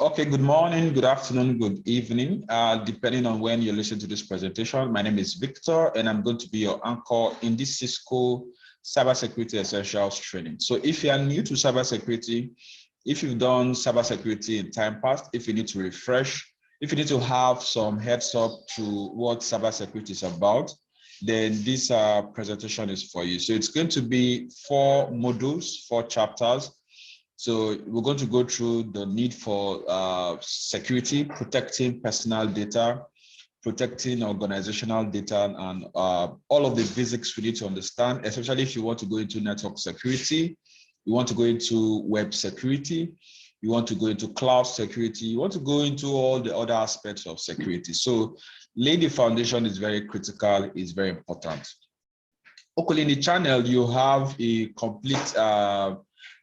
Okay, good morning, good afternoon, good evening, depending on when you listen to this presentation. My name is Victor, and I'm going to be your anchor in this Cisco Cybersecurity Essentials training. So if you are new to cybersecurity, if you've done cybersecurity in time past, if you need to refresh, if you need to have some heads up to what cybersecurity is about, then this presentation is for you. So it's going to be 4 modules, 4 chapters. So we're going to go through the need for security, protecting personal data, protecting organizational data, and all of the basics we need to understand, especially if you want to go into network security, you want to go into web security, you want to go into cloud security, you want to go into all the other aspects of security. So laying the foundation is very critical, is very important. Okay, in the channel, you have a complete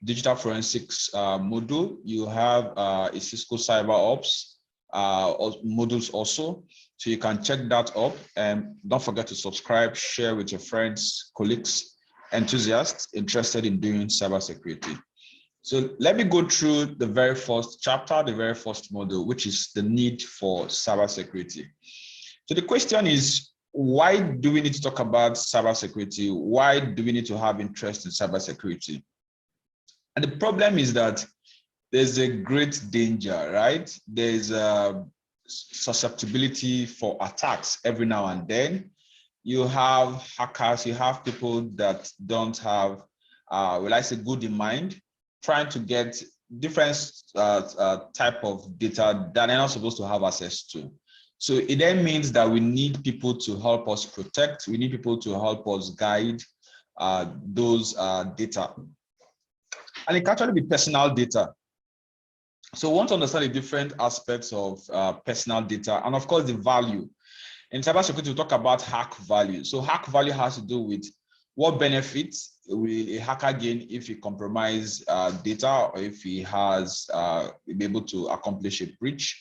digital forensics module. You have a Cisco Cyber Ops modules also. So you can check that up, and don't forget to subscribe, share with your friends, colleagues, enthusiasts interested in doing cybersecurity. So let me go through the very first chapter, the very first module, which is the need for cybersecurity. So the question is, why do we need to talk about cybersecurity? Why do we need to have interest in cybersecurity? And the problem is that there's a great danger, right? There's a susceptibility for attacks every now and then. You have hackers, you have people that don't have, well, I say good in mind, trying to get different type of data that they're not supposed to have access to. So it then means that we need people to help us protect. We need people to help us guide those data. And it can actually be personal data. So we want to understand the different aspects of personal data, and of course the value. In cybersecurity, we talk about hack value. So hack value has to do with what benefits will a hacker gain if he compromise data, or if he has be able to accomplish a breach.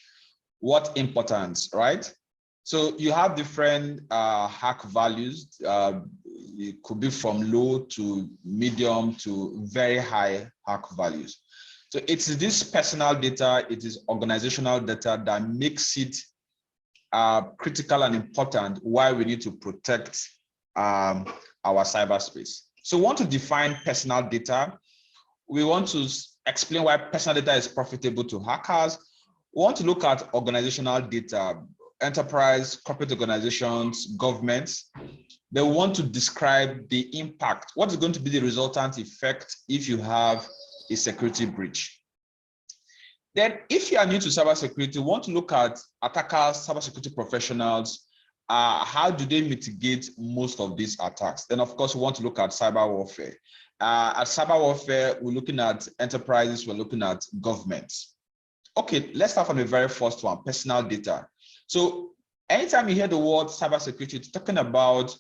What importance, right? So you have different hack values. It could be from low to medium to very high hack values. So it's this personal data, it is organizational data that makes it critical and important why we need to protect our cyberspace. So we want to define personal data. We want to explain why personal data is profitable to hackers. We want to look at organizational data, enterprise, corporate organizations, governments. They want to describe the impact. What is going to be the resultant effect if you have a security breach? Then, if you are new to cybersecurity, we want to look at attackers, cybersecurity professionals. How do they mitigate most of these attacks? Then, of course, we want to look at cyber warfare. At cyber warfare, we're looking at enterprises, we're looking at governments. Okay, let's start from the very first one, personal data. So anytime you hear the word cybersecurity, it's talking about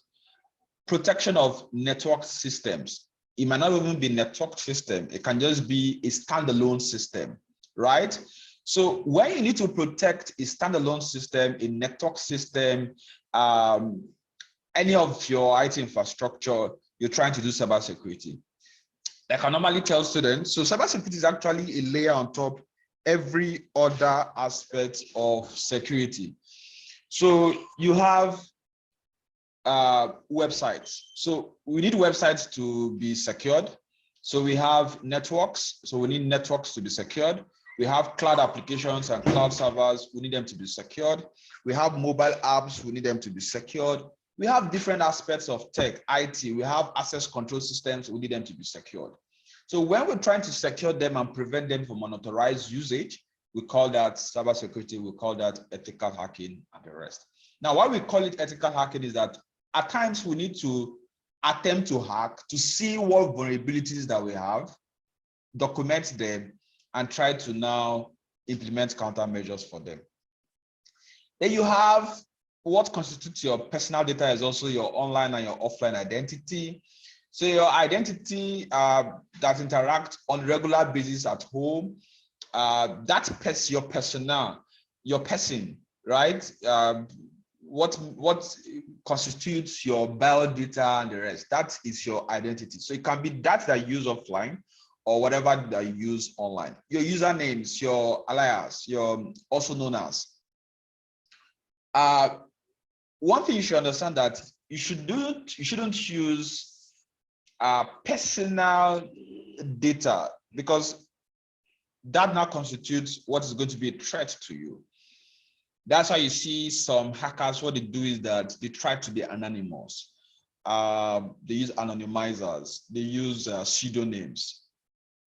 protection of network systems. It might not even be a network system. It can just be a standalone system, right? So when you need to protect a standalone system, a network system, any of your IT infrastructure, you're trying to do cybersecurity. Like I normally tell students, so cybersecurity is actually a layer on top every other aspect of security. So you have websites. So we need websites to be secured. So we have networks. So we need networks to be secured. We have cloud applications and cloud servers. We need them to be secured. We have mobile apps. We need them to be secured. We have different aspects of tech, IT. We have access control systems. We need them to be secured. So when we're trying to secure them and prevent them from unauthorized usage, we call that cybersecurity, we call that ethical hacking and the rest. Now, why we call it ethical hacking is that at times we need to attempt to hack to see what vulnerabilities that we have, document them, and try to now implement countermeasures for them. Then you have what constitutes your personal data is also your online and your offline identity. So your identity that interact on a regular basis at home, that's your persona, your person, right? What constitutes your bio data and the rest, that is your identity. So it can be that you use offline, or whatever that you use online. Your usernames, your alias, your also known as. One thing you should understand that you shouldn't use personal data, because that now constitutes what is going to be a threat to you. That's why you see some hackers, what they do is that they try to be anonymous. They use anonymizers, they use pseudonyms.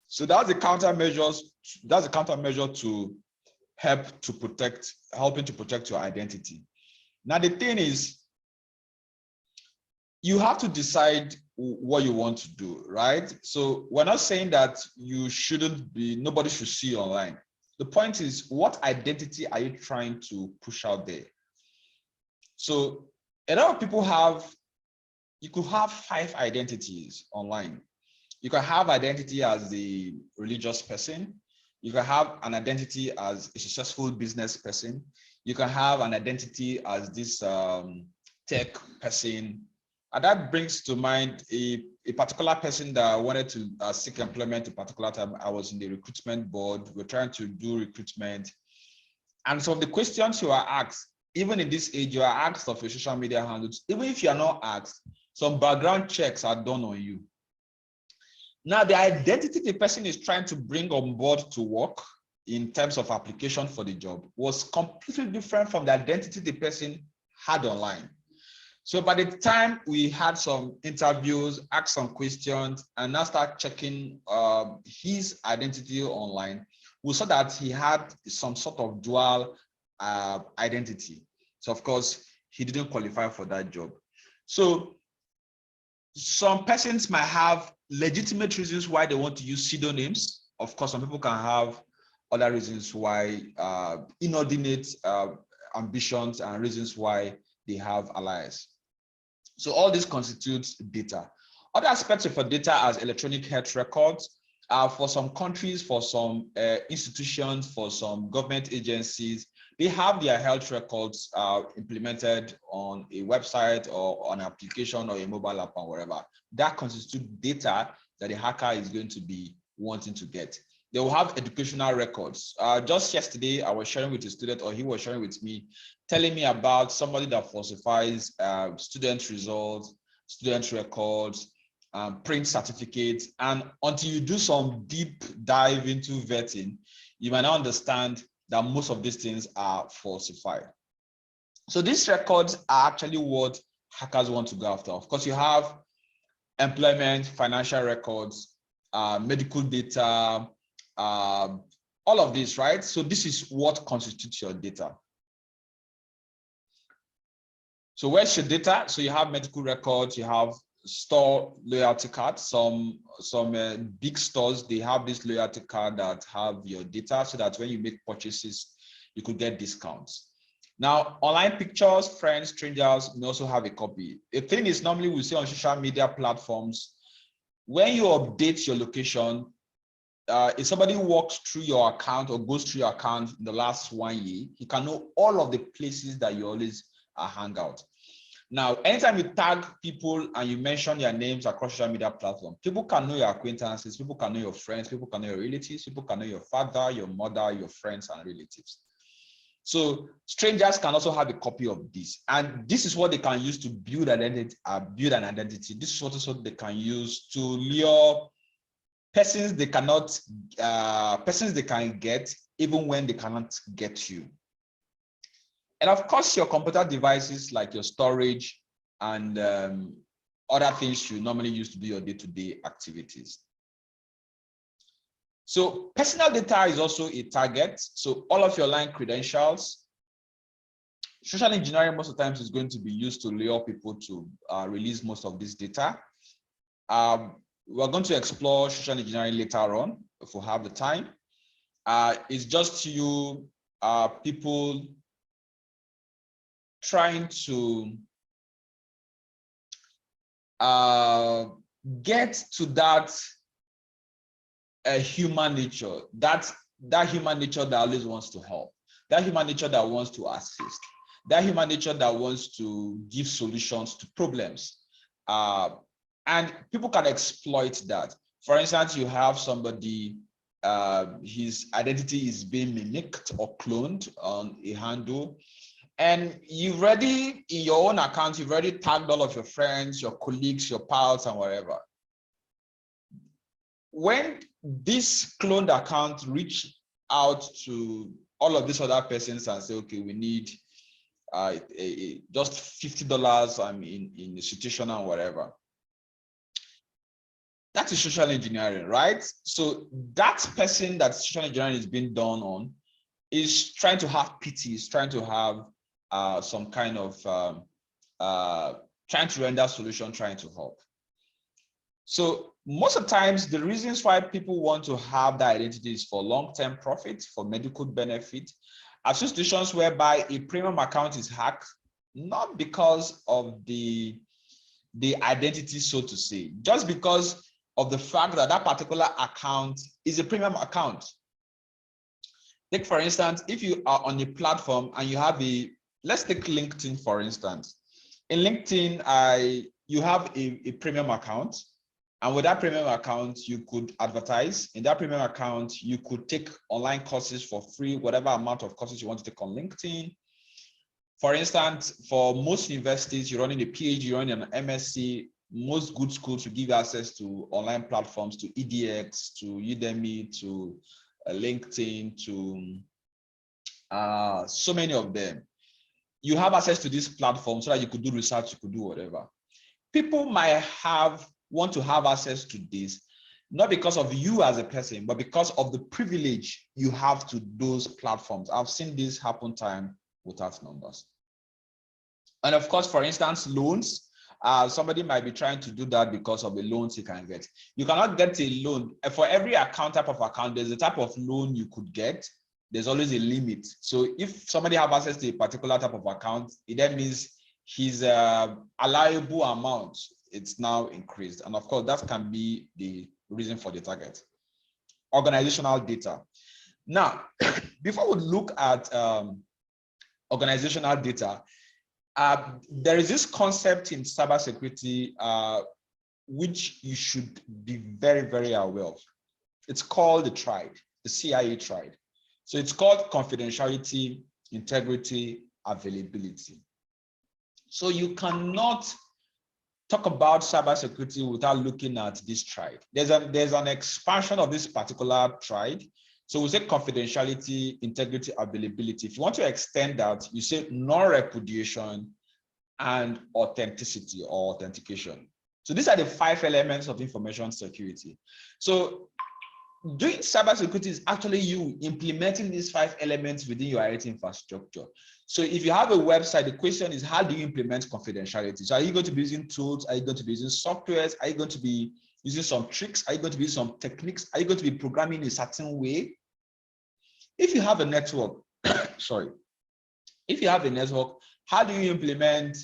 So that's the countermeasure to helping to protect your identity. Now the thing is, you have to decide what you want to do, right? So we're not saying that nobody should see you online. The point is, what identity are you trying to push out there? So a lot of people you could have 5 identities online. You can have identity as the religious person. You can have an identity as a successful business person. You can have an identity as this tech person. And that brings to mind a particular person that wanted to seek employment. A particular time, I was in the recruitment board. We're trying to do recruitment. And some of the questions you are asked, even in this age, you are asked of your social media handles. Even if you are not asked, some background checks are done on you. Now, the identity the person is trying to bring on board to work in terms of application for the job was completely different from the identity the person had online. So by the time we had some interviews, asked some questions, and now start checking his identity online, we saw that he had some sort of dual identity. So of course, he didn't qualify for that job. So some persons might have legitimate reasons why they want to use pseudonyms. Of course, some people can have other reasons why, inordinate ambitions and reasons why they have alias. So all this constitutes data. Other aspects of data as electronic health records. For some countries, for some institutions, for some government agencies, they have their health records implemented on a website or on an application or a mobile app or whatever. That constitutes data that the hacker is going to be wanting to get. They will have educational records. Just yesterday, I was sharing with a student, or he was sharing with me, telling me about somebody that falsifies student results, student records, print certificates. And until you do some deep dive into vetting, you might not understand that most of these things are falsified. So these records are actually what hackers want to go after. Of course, you have employment, financial records, medical data, all of this, right? So this is what constitutes your data. So where's your data? So you have medical records, you have store loyalty cards. Some big stores, they have this loyalty card that have your data, so that when you make purchases, you could get discounts. Now, online pictures, friends, strangers may also have a copy. The thing is, normally we see on social media platforms, when you update your location, if somebody walks through your account or goes through your account in the last 1 year, he can know all of the places that you always hang out. Now, anytime you tag people and you mention their names across social media platforms, people can know your acquaintances, people can know your friends, people can know your relatives, people can know your father, your mother, your friends and relatives. So strangers can also have a copy of this, and this is what they can use to build identity, build an identity. This is what also they can use to lure persons they cannot, persons they can get even when they cannot get you. And of course, your computer devices like your storage and other things you normally use to do your day-to-day activities. So personal data is also a target. So all of your online credentials, social engineering most of the times is going to be used to lure people to release most of this data. We're going to explore social engineering later on if we have the time. It's just you people trying to get to that human nature, that human nature that always wants to help, that human nature that wants to assist, that human nature that wants to give solutions to problems. And people can exploit that. For instance, you have somebody, his identity is being mimicked or cloned on a handle, and you've already, in your own account, you've already tagged all of your friends, your colleagues, your pals, and whatever. When this cloned account reach out to all of these other persons and say, okay, we need just $50 in institution and whatever, that is social engineering, right? So that person that social engineering is being done on is trying to have pity, is trying to have some kind of trying to render solution, trying to help. So most of the times, the reasons why people want to have that identity is for long-term profit, for medical benefit. I've seen situations whereby a premium account is hacked, not because of the identity, so to say, just because of the fact that that particular account is a premium account. Take, for instance, if you are on a platform and you have let's take LinkedIn, for instance. In LinkedIn, you have a premium account. And with that premium account, you could advertise. In that premium account, you could take online courses for free, whatever amount of courses you want to take on LinkedIn. For instance, for most universities, you're running a PhD, you're running an MSc, most good schools will give you access to online platforms, to EDX, to Udemy, to LinkedIn, to so many of them. You have access to this platform so that you could do research, you could do whatever. People might want to have access to this, not because of you as a person, but because of the privilege you have to those platforms. I've seen this happen time without numbers. And of course, for instance, loans. Somebody might be trying to do that because of the loans he can get. You cannot get a loan. For every type of account, there's a type of loan you could get. There's always a limit. So if somebody has access to a particular type of account, it then means his allowable amount, it's now increased. And of course, that can be the reason for the target. Organizational data. Now, before we look at organizational data, there is this concept in cybersecurity which you should be very, very aware of. It's called the triad, the CIA triad. So it's called confidentiality, integrity, availability. So you cannot talk about cybersecurity without looking at this triad. There's an expansion of this particular triad. So we say confidentiality, integrity, availability. If you want to extend that, you say non-repudiation and authenticity or authentication. So these are the 5 elements of information security. So doing cybersecurity is actually you implementing these 5 elements within your IT infrastructure. So if you have a website, the question is, how do you implement confidentiality? So are you going to be using tools? Are you going to be using softwares? Are you going to be using some tricks? Are you going to be using some techniques? Are you going to be programming in a certain way? If you have a network, sorry, if you have a network, how do you implement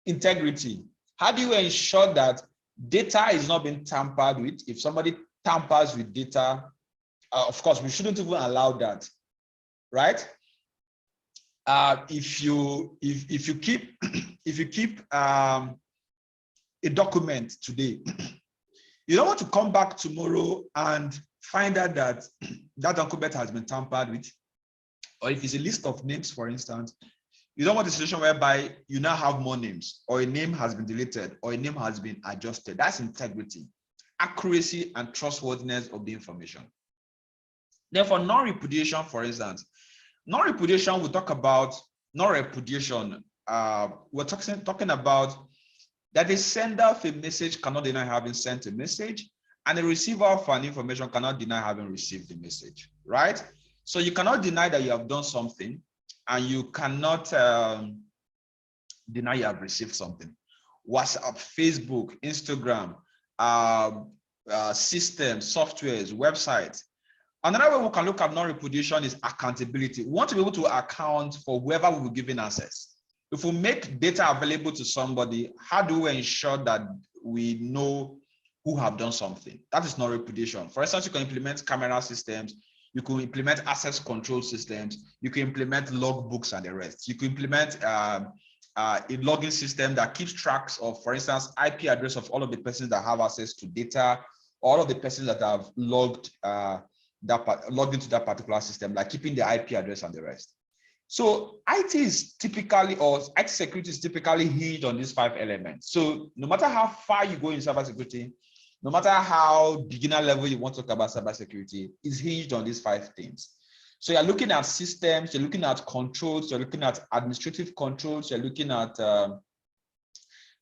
integrity? How do you ensure that data is not being tampered with? If somebody tampers with data, of course, we shouldn't even allow that, right? If you keep a document today, you don't want to come back tomorrow and find out that that document has been tampered with. Or if it's a list of names, for instance, you don't want a situation whereby you now have more names, or a name has been deleted, or a name has been adjusted. That's integrity, accuracy, and trustworthiness of the information. Therefore, non-repudiation, for instance, non-repudiation, we talk about non-repudiation. We're talking about that the sender of a message cannot deny having sent a message, and the receiver of an information cannot deny having received the message, right? So you cannot deny that you have done something, and you cannot deny you have received something. WhatsApp, Facebook, Instagram, systems, softwares, websites. Another way we can look at non-repudiation is accountability. We want to be able to account for whoever we're giving access. If we make data available to somebody, how do we ensure that we know who have done something? That is non-repudiation. For instance, you can implement camera systems, you can implement access control systems, you can implement logbooks and the rest. You can implement a logging system that keeps tracks of, for instance, IP address of all of the persons that have access to data, all of the persons that have logged into that particular system, like keeping the IP address and the rest. So IT is typically, or IT security is typically hinged on these 5 elements. So no matter how far you go in cybersecurity, no matter how beginner level you want to talk about cybersecurity, it's hinged on these 5 things. So you're looking at systems, you're looking at controls, you're looking at administrative controls, you're looking at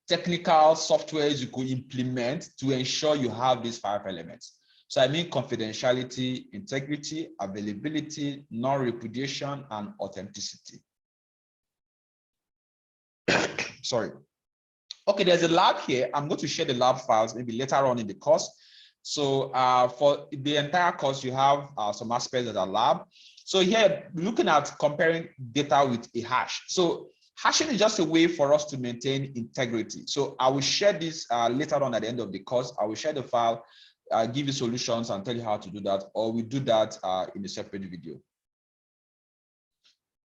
technical softwares you could implement to ensure you have these 5 elements. So I mean confidentiality, integrity, availability, non-repudiation, and authenticity. Sorry. Okay, there's a lab here. I'm going to share the lab files maybe later on in the course. So for the entire course, you have some aspects that are lab. So here, looking at comparing data with a hash. So hashing is just a way for us to maintain integrity. So I will share this later on at the end of the course. I will share the file, give you solutions and tell you how to do that, or we do that in a separate video.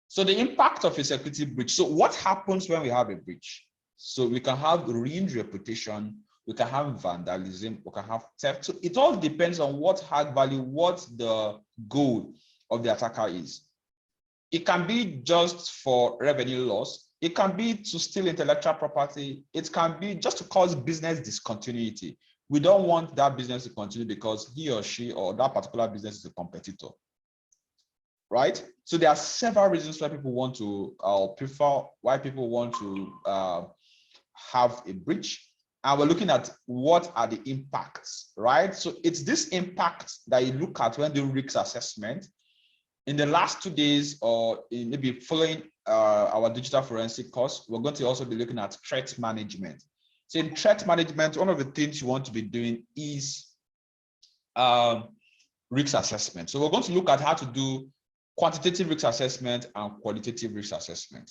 So the impact of a security breach. So what happens when we have a breach? So we can have ruined reputation, we can have vandalism, we can have theft. So it all depends on what hack value, what the goal of the attacker is. It can be just for revenue loss. It can be to steal intellectual property. It can be just to cause business discontinuity. We don't want that business to continue because he or she or that particular business is a competitor, right? So there are several reasons why people want to prefer, why people want to have a breach. And we're looking at what are the impacts, right? So it's this impact that you look at when doing risk assessment. In the last 2 days, or in maybe following our digital forensic course, we're going to also be looking at threat management. So in threat management, one of the things you want to be doing is risk assessment. So we're going to look at how to do quantitative risk assessment and qualitative risk assessment.